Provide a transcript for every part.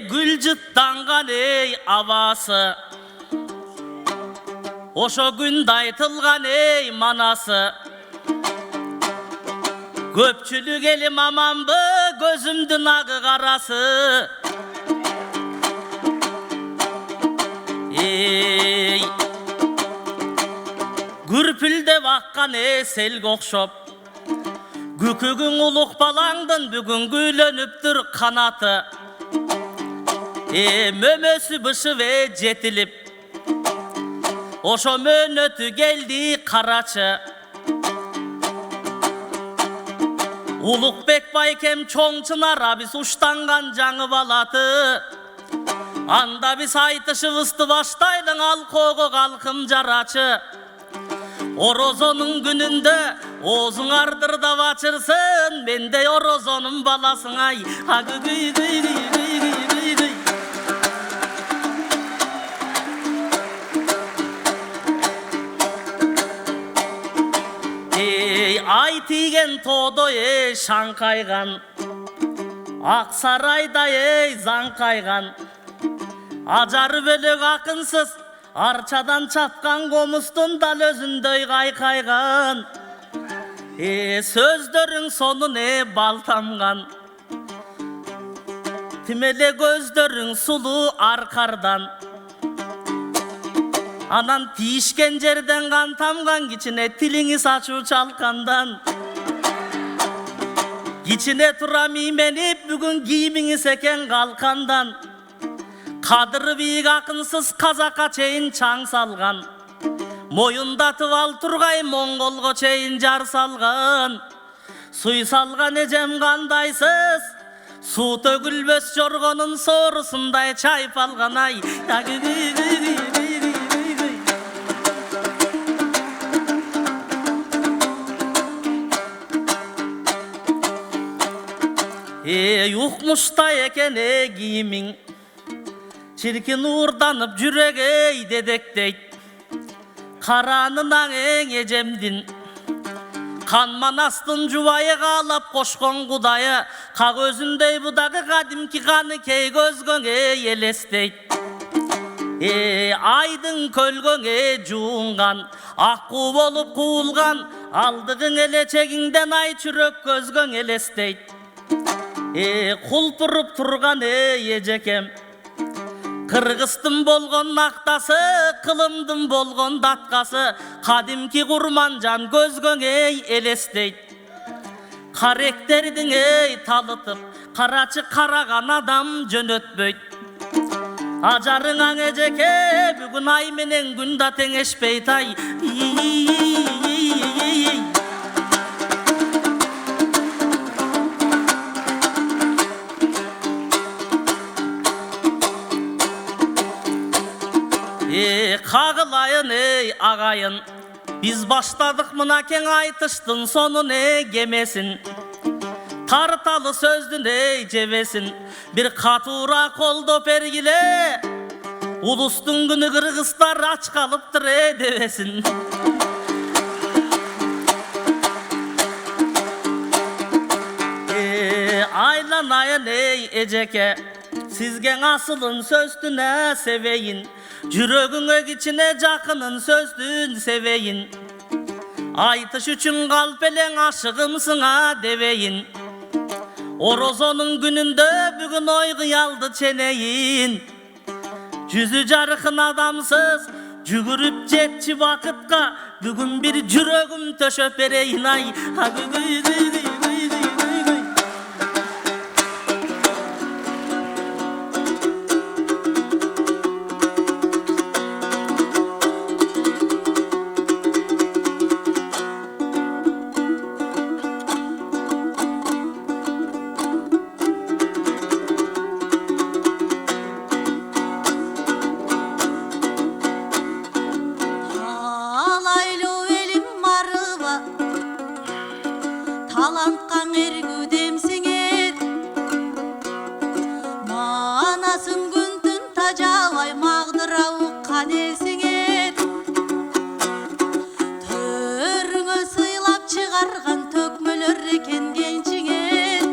Gül cıttangan ey avası, oşo günde aytılgan ey manası. Köpçülük elim aman bu gözümdün ağı karası. Gürpülde vakkan selge okşop, Gükügün uluk balangdın bugün güylönüptür kanatı. Mömösü bışı ve jetilip, oşo mönötü geldi karaçı. Ulukbek baykem çoң çınar abis uçtangan жаңы balatı. Anda biz aytışıbızdı baştaydın al koğu kalkım jaraçı. Orozonun gününde ozun ardırda vaçırsın, ben de orozonun balasın ay. Ay tigen todo şan kaygan, Aksarayda zan kaygan. Ajarı bölük akınsız, arçadan çapkan komustun dal özündöy kaykaygan. Sözdörün sonu ne baltamgan, Timele gözdörün sulu arkardan. Anan tişken jerden kan tamgan, Giçine tilini saçu çalkandan. Giçine turam imenip bugün giyimini seken kalkandan. Kadırı biyik akınsız kazaka çeyin çaң salgan. Moyunda tıval turgay Mongolgo çeyin jar salgan. Suy salgan ecem kandaysız, Su tökülbös jorgonun sorusunday çaypalgan ay. Yukmuşta eken giyimin, Çirkin uğurdanıp jürek ey dedekteyt. Karanınan ecemdin, Kanman astın jubайы kalap koşkon kudayı. Ka gözündey budağı kadimki kanı key gözgöne elesteyt. Aydın kölgöne juğungan, Akku bolup kuulgan, Aldığın eleçeginden ay çürök gözgön elesteyt. Kulpurup turgan ejekem, Kırgıstın bolgon naktası, Kılımdın bolgon datkası, Kadimki kurmancan gözgön elesteyt. Karekterdin talıtıp, Karaçı karagan adam jönötböyt. Ajarıňa ejeke, Bugün ay menen gün da teňeşpeyt ay. Kağılayın ey ağayın, Biz başladık mına ken aytıştın sonu ne gemesin. Tartalı sözdün ey cevesin, Bir katura koldo pergile, Ulustun günü Kırgızlar aç kalıptır devesin. Aylanayın ey ejeke, Sizgen asılın sözdüne seveyin. Jürögüňe giçine jakynın sözdün seveyin. Aytış üçün kalp eleň aşygymsyňa deveyin. Orozonun gününde bugün oýgy çeneyin. Yüzü jarkyn adamsız, Jügürüp jetçi wakytga, Bugün bir jürögüm töşöp bereyin ay. Талантқан эргүдемсиңер, Манасың күнтүн тажабай магдыра уккан элсиңер. Төрүңө сыйлап чыгарган төкмөлөр экен кенчиңер.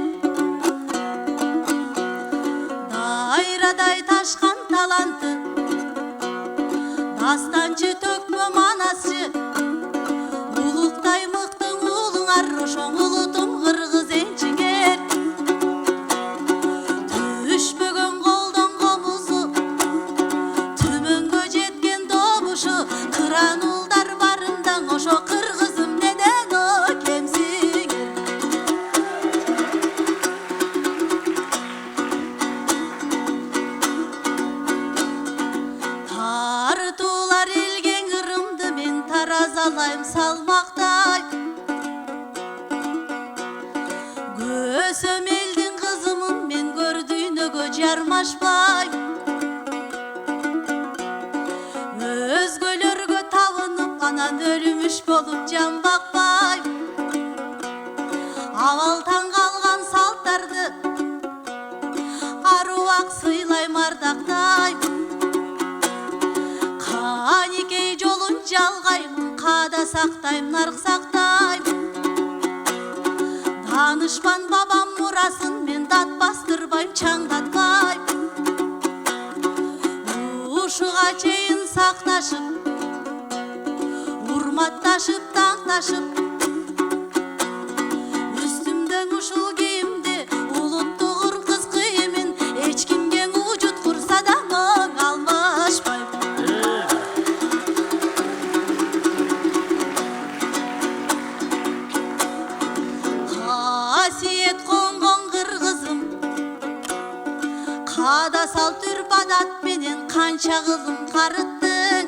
ошоң улутум кыргыз энчиңер түшпөгөн колдон комузу түмөнгө жеткен добушу кыран улдар барымдаң ошо кыргызым неден о кемсиңер тартуулар элген ырымды мен таразалайм салмактай көсөм элдин кызымын мен көрдүйнөгө жармашпай өзгөлөргө табынып анан өлүмүш болуп жан бакпай абалтан калган салттарды аруак сыйлайм ардактайм каникей жолун жалгаймын каада сактайм нарк сактайм данышпан бабам мурасын мен дат бастырбайм чаңдатпайм ушуга чейин сакташып урматташып таңташып үстүмдөн ушул кийимди улуттук кыз кийимин эч кимге ужут курса да моң алмашпайм касиет конгон кыргызым каада салт үрп адат менен канча кылым карыттың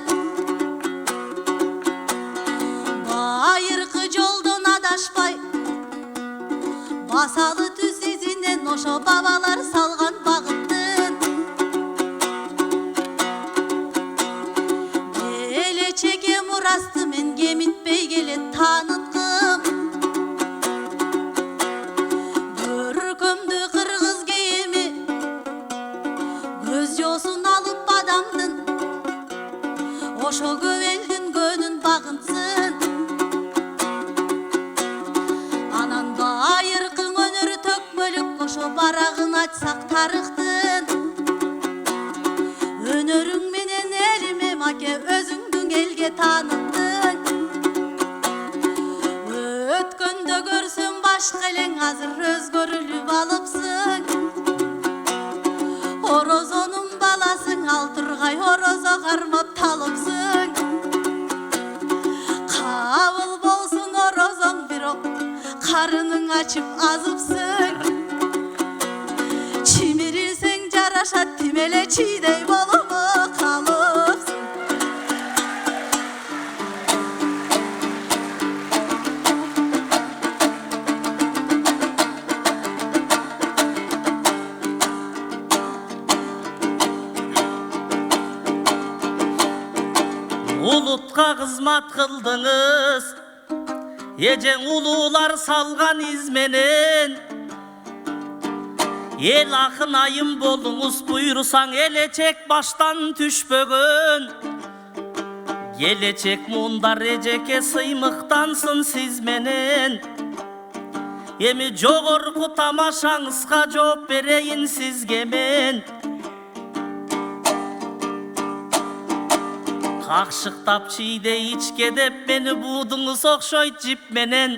байыркы жолдон адашпай басалы түз изинен ошо бабалар салган багыттын келечекке мурасты мен кемитпей келе тааныткым көркөмдүү кыргыз кийими көз жоосун алып адамдын ошо көп элдин көнүн багынсын анан байыркы өнөр төкмөлүк ошо барагын ачсак тарыхтын өнөрүң менен элиме маке өзүңдүн элге тааныттың өткөндө көрсөм башка элең азыр өзгөрүлүп алыпсың орозонун баласың ал тургай орозо кармап талыпсың кабыл болсун орозоң бирок карының ачып азыпсың чимирилсең жарашат тим эле чийдей болуп калыпсың улутка кызмат кылдыңыз эжең улуулар салган из менен эл акын айым болуңуз буйрусаң элечек баштан түшпөгөн келечек мундар эжеке сыймыктансын сиз менен эми жогорку тамашаңызга жооп берейин сизге мен какшыктап чийдей ичке деп мени буудуңуз окшойт жип менен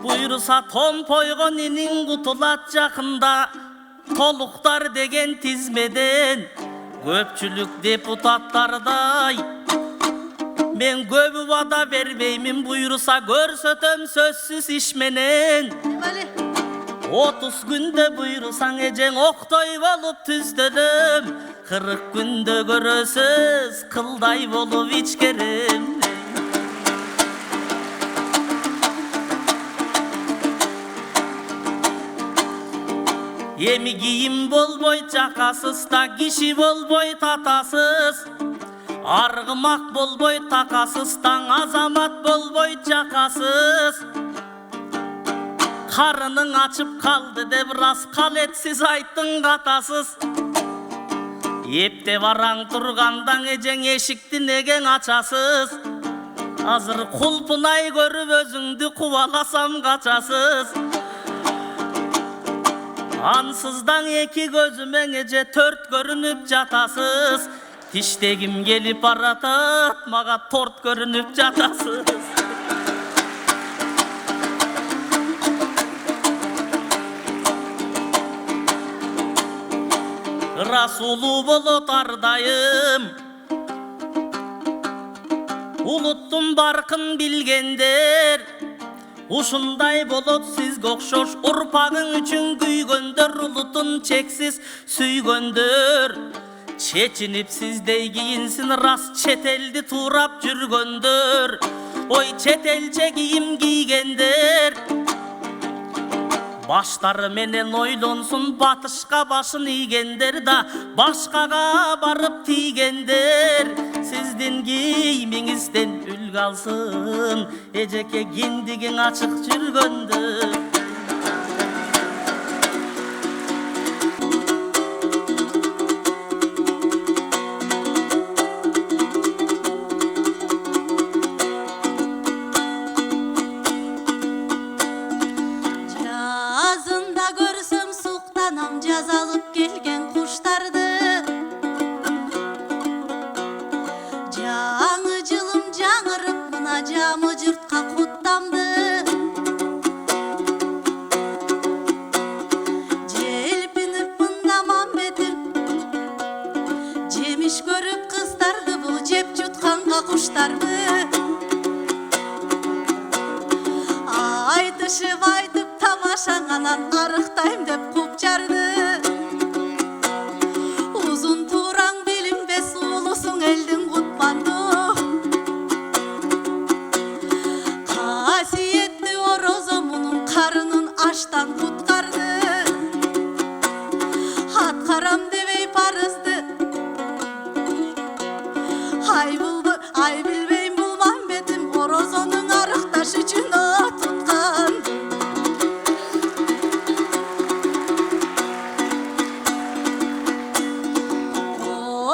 буйруса томпойгон иниң кутулат жакында толуктар деген тизмеден көпчүлүк депутаттардай мен көп убада бербеймин буйруса көрсөтөм сөзсүз иш менен 30 күндө буйрусаң эжең октой болуп түздөлөм 40 күндө көрөсүз кылдай болуп ичкерем эми кийим болбой жакасыз да киши болбой татасыз аргымак болбой такасыз таң азамат болбой жакасыз карының ачып калды деп рас калетсиз айттың катасыз эптеп араң тургандан эжең эшикти неге ачасыз азыр кулпунай көрүп өзүңдү кубаласам качасыз ансыздан эки көзүмөң эже 4 көрүнүп жатасыз тиштегим келип баратат мага торт көрүнүп жатасыз расулу болот ардайым. Улуттун баркын билгендер, ушундай болот сизге окшош. Урпагың үчүн күйгөндөр, улутун чексиз сүйгөндөр. Чечинип сиздей кийинсин рас чет элди туурап жүргөндөр. Ой, чет элче кийим кийгендер, баштары менен ойлонсун, батышка башын ийгендер да башкага барып тийгендер. Сиздин кийимиңизден үлгү алсын, эжеке киндигиң ачык жүргөндө. Жазында көрсөм суктанам, жаз алып келген куштарды. Жаңы жылым жаңырып, мына жамы жұртқа куттамды. Желпинип мындамам бетим, жемиш көрүп кыздарды, бул жеп жутканга куштарды. Айтышып айтып тамашаңанан арыктайм деп куп жарды. Узун туураң билинбес, улусуң элдин кутманду. Касиетти орозо мунун карынын аштан куткарды. Аткарам дебей парызды, ай билбейм булмам бетим, орозонун арыкташ үчүн туткан.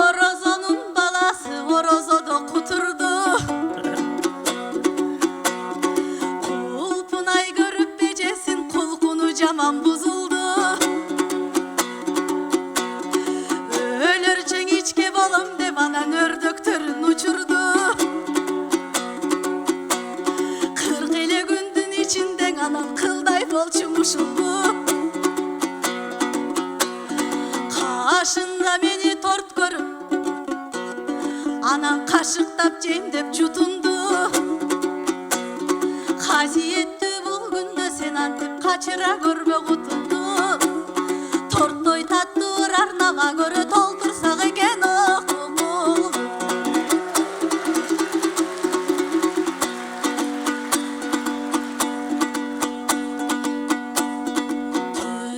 Орозонун баласы орозодо кутурду. Кулпунай көрүп бежесин, кулкуну жаман бузулду. Өлөр чеңичке болом деп анан өрдөктөрүн учурду. 40 эле күндүн ичинде анан кылдай болчу мушулду. Кашында мени торт көрүп, анан кашыктап жейм деп жутунду. Касиеттүү бул күндө сен антип качыра көрбө кутунду. Тортой таттуур арнага көрө толтурсак экен окумул.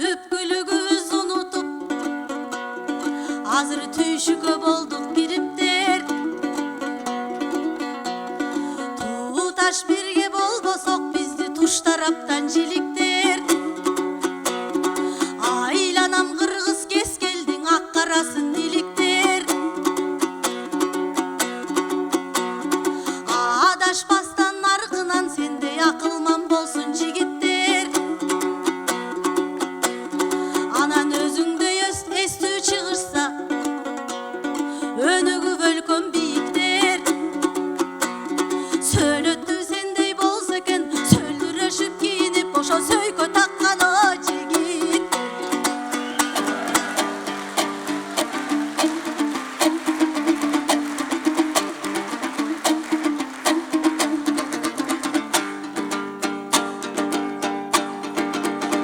Түпкүлүгүбүз унутуп, азыр түйшүккө болдук кириптер. Тууташ бирге болбосок, бизди туш тараптан жиликтер. Айланам кыргыз кескелдиң ак карасын иликтер. Адашпастан аркынан сендей акылман болсун жигиттер. Анан өзүңдөй эстүү чыгырса, өнүгүп өлкөм бийиктер. Сөйлөттү сендей болсо экен, сөлдүрөшүп кийинип ошо сөйкө таккан о жигит.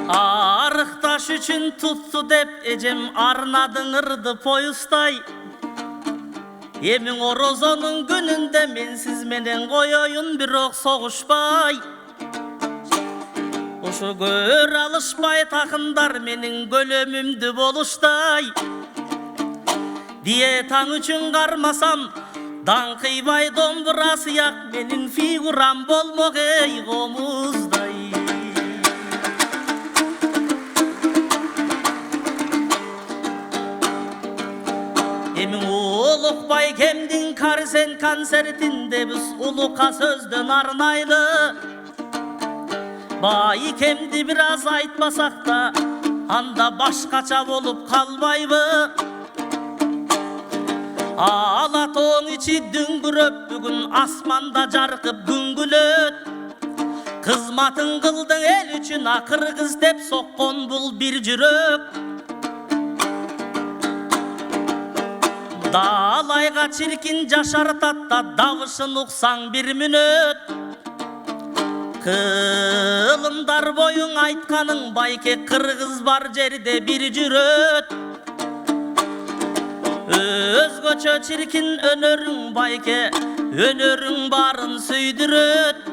Арыкташ үчүн тутту деп эжем арнадың ырды поюздай. Эмиң орозонун күнүндө мен сиз менен коеюн, бирок согушпай. Ошо көр алышпай такындар менин көлөмүмдү болуштай. Диетаң үчүн кармасам, даңкыйбай домбура сыяк, менин фигурам болмок эй комуздай. Эмиң улукбай кемдин карсен концертинде биз улукка сөздөн арнайлы. Бай кемди бир аз айтпасак да, анда башкача болуп калбайбы? Ала тоң ичи дүңгүрөп, бүгүн асманда жаркып күнгүлөт. Кызматын кылдың эл үчүн, акыргыз деп соккон бул бир жүрөк. Далайга чиркин жашартат да дабышын уксаң бир мүнөт. Кылымдар боюң айтканың байке, кыргыз бар жерде бир жүрөт. Өзгөчө чиркин өнөрүң байке, өнөрүң барын сүйдүрөт.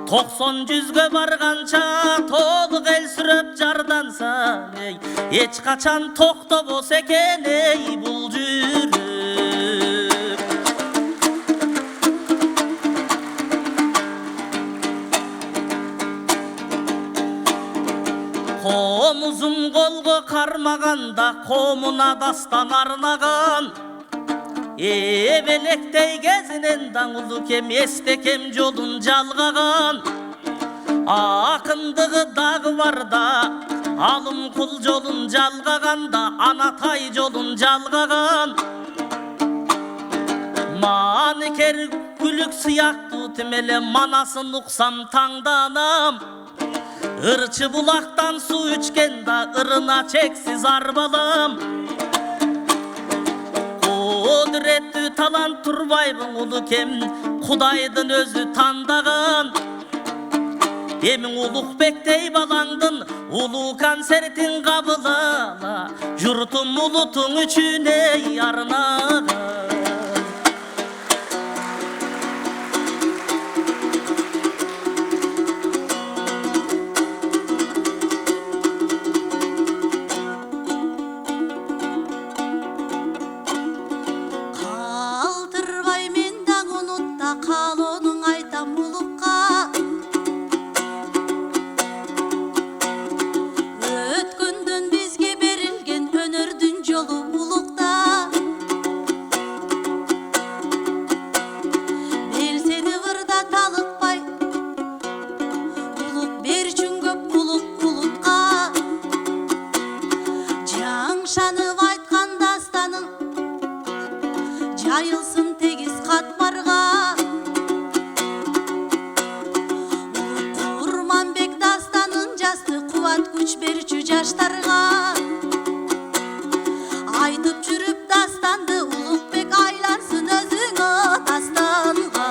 90-100гө барганча толук эл сүрөп жарданса, эч качан токтобос экен эй бул жүрөк. Комузун колго кармаганда комуна дастан арнаган. Эбелектей кезинен даңулу кем эстекем жолун жалгаган. Акындыгы дагы бар да, алым кул жолун жалгаганда, анатай жолун жалгаган. Маникер күлүк сыяктуу тимеле манасын уксам таңданам. Ырчы булактан суу ичкен да ырына чексиз арбалам. Кудуреттүү талант турбайбын улукем, Кудайдын өзү тандаган. Эмиң Улукбектей балаңдын улуу концертин кабыл ала, журтум улутуң үчүн эй арнаган. Жаңшанып айткан дастаның жайылсын тегиз катмарга. Курманбек дастанын жазды кубат күч берчү жаштарга. Айтып жүрүп дастанды Улукбек айлансын өзүңө дастанга.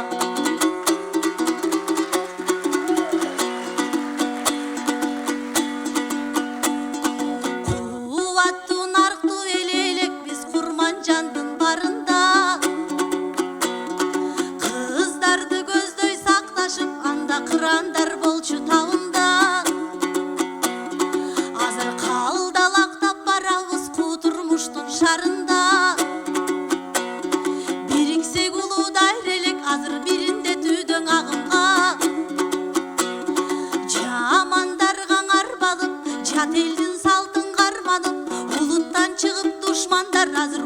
Жандын барында кыздарды көздөй сакташып, анда кырандар болчу табында. Азыр калдалактап барабыз ку турмуштун шарында. Бириксек улуудай элек, азыр биринде түйдөң агымга. Жамандарга арбалып, жат элдин салтын карманып, улуттан чыгып душмандар азыр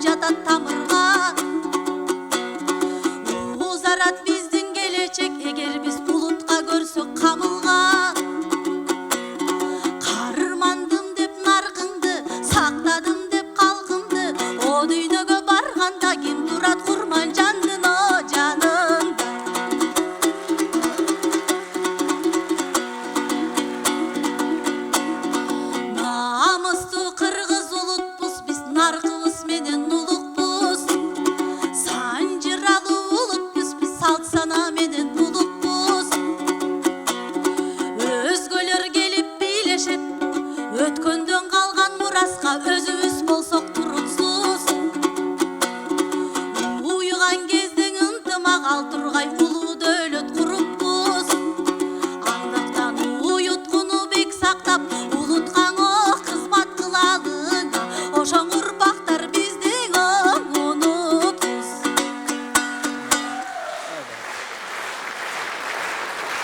жатат тамырга. Узарат биздин келечек, эгер биз булутка көрсөк камы.